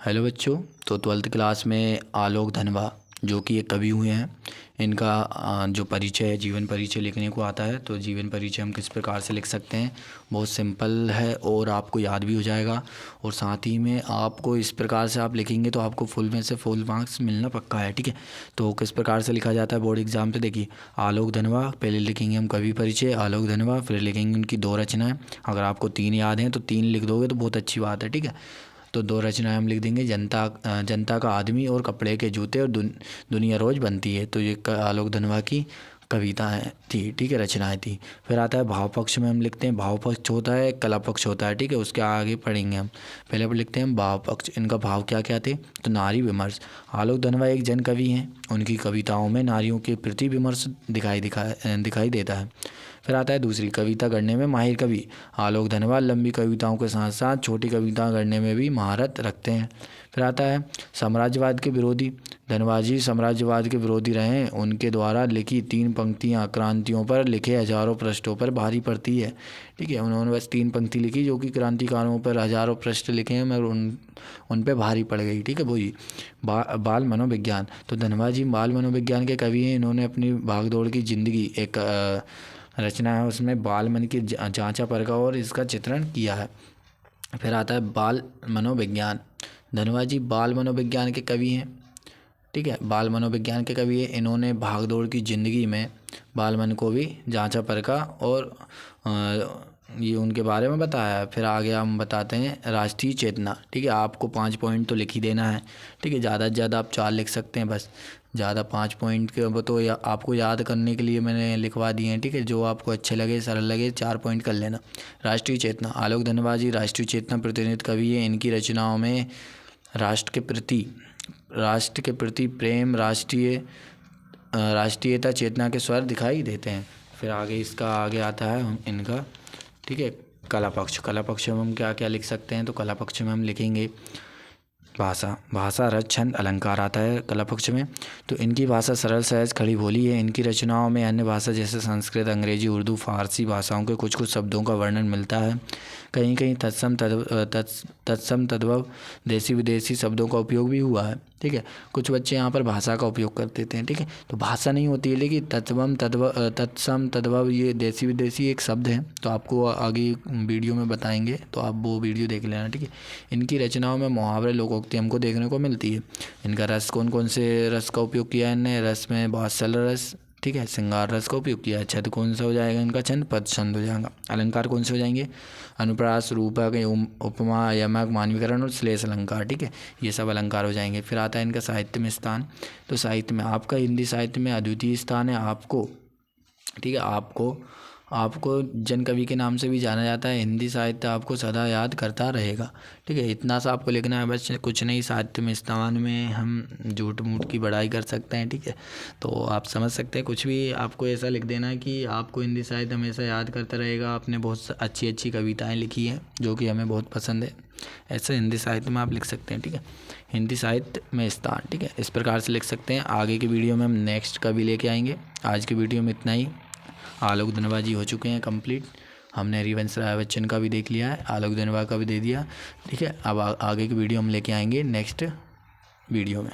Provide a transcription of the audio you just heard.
Hello बच्चों। तो 12th class में आलोक धनवा जो कि एक कवि हुए हैं, इनका जो परिचय है, जीवन परिचय लिखने को आता है। तो जीवन परिचय हम किस प्रकार से लिख सकते हैं, बहुत सिंपल है और आपको याद भी हो जाएगा। और साथ ही में आपको इस प्रकार से आप लिखेंगे तो आपको फुल में से फुल मार्क्स मिलना पक्का है, ठीक है। तो किस प्रकार से लिखा जाता है बोर्ड एग्जाम पे, देखिए आलोक धनवा, पहले लिखेंगे हम कवि परिचय आलोक धनवा, फिर लिखेंगे उनकी 2 रचनाएं। अगर आपको 3 याद हैं तो 3 लिख दोगे तो बहुत अच्छी बात है, ठीक है। तो 2 रचनाएं हम लिख देंगे, जनता का आदमी और कपड़े के जूते और दुनिया रोज बनती है। तो ये आलोक धनवा की कविता है थी, ठीक है, रचनाएं थी। फिर आता है भाव पक्ष में हम लिखते हैं, भाव पक्ष होता है कला पक्ष होता है, ठीक है, उसके आगे पढ़ेंगे हम। पहले पर लिखते हैं भाव पक्ष, इनका भाव क्या क्या थे, तो नारी विमर्श। आलोक धनवा एक जन कवि हैं, उनकी कविताओं में नारियों के प्रति विमर्श दिखाई देता है। फिर आता है दूसरी, कविता गढ़ने में माहिर कवि। आलोक धनवा लंबी कविताओं के साथ साथ छोटी कविता गढ़ने में भी महारत रखते हैं। फिर आता है साम्राज्यवाद के विरोधी। धनवा जी साम्राज्यवाद के विरोधी रहे, उनके द्वारा लिखी 3 पंक्तियाँ क्रांतियों पर लिखे हजारों पृष्ठों पर भारी पड़ती है, ठीक है। उन्होंने बस 3 पंक्ति लिखी जो कि क्रांतिकारों पर हजारों पृष्ठ लिखे हैं, मगर उन पे भारी पड़ गई, ठीक है। वही बाल मनोविज्ञान। तो धनवा जी बाल मनोविज्ञान के कवि हैं। इन्होंने अपनी भागदौड़ की जिंदगी एक रचना है, उसमें बाल मन की जांचा परखा और इसका चित्रण किया है। फिर आता है बाल मनोविज्ञान। धनवा जी बाल मनोविज्ञान के कवि हैं, ठीक है, बाल मनोविज्ञान के कवि हैं। इन्होंने भागदौड़ की ज़िंदगी में बाल मन को भी जांचा परखा और ये उनके बारे में बताया है। फिर आगे हम बताते हैं राष्ट्रीय चेतना, ठीक है। आपको 5 पॉइंट तो लिख ही देना है, ठीक है। ज़्यादा से ज़्यादा आप 4 लिख सकते हैं, बस ज़्यादा 5 पॉइंट के तो आपको याद करने के लिए मैंने लिखवा दिए हैं, ठीक है। जो आपको अच्छे लगे, सरल लगे, 4 पॉइंट कर लेना। राष्ट्रीय चेतना, आलोक धनवा जी राष्ट्रीय चेतना प्रतिनिधित्व कवि है। इनकी रचनाओं में राष्ट्र के प्रति प्रेम, राष्ट्रीयता चेतना के स्वर दिखाई देते हैं। फिर आगे इसका आगे आता है इनका, ठीक है, कला पक्ष में हम क्या क्या लिख सकते हैं, तो कला पक्ष में हम लिखेंगे भाषा रस छंद अलंकार आता है कला पक्ष में। तो इनकी भाषा सरल सहज खड़ी बोली है। इनकी रचनाओं में अन्य भाषा जैसे संस्कृत, अंग्रेजी, उर्दू, फारसी भाषाओं के कुछ शब्दों का वर्णन मिलता है। कहीं कहीं तत्सम तद्भव देसी विदेशी शब्दों का उपयोग भी हुआ है, ठीक है। कुछ बच्चे यहाँ पर भाषा का उपयोग कर देते हैं, ठीक है। तो भाषा नहीं होती है, लेकिन तत्सम तद्भव ये देसी विदेशी एक शब्द है। तो आपको आगे वीडियो में बताएंगे, तो आप वो वीडियो देख लेना, ठीक है। इनकी रचनाओं में मुहावरे, लोकोक्ति हमको देखने को मिलती है। इनका रस कौन कौन से रस का उपयोग किया है इनने, रस में वात्सल रस, ठीक है, श्रृंगार रस का उपयोग किया है। छंद कौन सा हो जाएगा इनका, छंद पद छंद हो जाएगा। अलंकार कौन से हो जाएंगे, अनुप्रास, रूपक, उपमा, यमक, मानवीकरण और श्लेष अलंकार, ठीक है, ये सब अलंकार हो जाएंगे। फिर आता है इनका साहित्य में स्थान। तो साहित्य में आपका हिंदी साहित्य में अद्वितीय स्थान है। आपको, ठीक है, आपको जन कवि के नाम से भी जाना जाता है। हिंदी साहित्य आपको सदा याद करता रहेगा, ठीक है। इतना सा आपको लिखना है, बस कुछ नहीं। साहित्य में स्थान में हम झूठ मूठ की बढ़ाई कर सकते हैं, ठीक है। तो आप समझ सकते हैं, कुछ भी आपको ऐसा लिख देना है कि आपको हिंदी साहित्य हमेशा याद करता रहेगा। आपने बहुत अच्छी अच्छी कविताएँ लिखी हैं जो कि हमें बहुत पसंद है, ऐसे हिंदी साहित्य में आप लिख सकते हैं, ठीक है। हिंदी साहित्य में स्थान, ठीक है, इस प्रकार से लिख सकते हैं। आगे की वीडियो में हम नेक्स्ट कवि लेके आएंगे। आज की वीडियो में इतना ही। आलोक धनवा जी हो चुके हैं कंप्लीट। हमने हरिवंश राय बच्चन का भी देख लिया है, आलोक धनवा का भी दे दिया, ठीक है। अब आगे की वीडियो हम लेके आएंगे नेक्स्ट वीडियो में।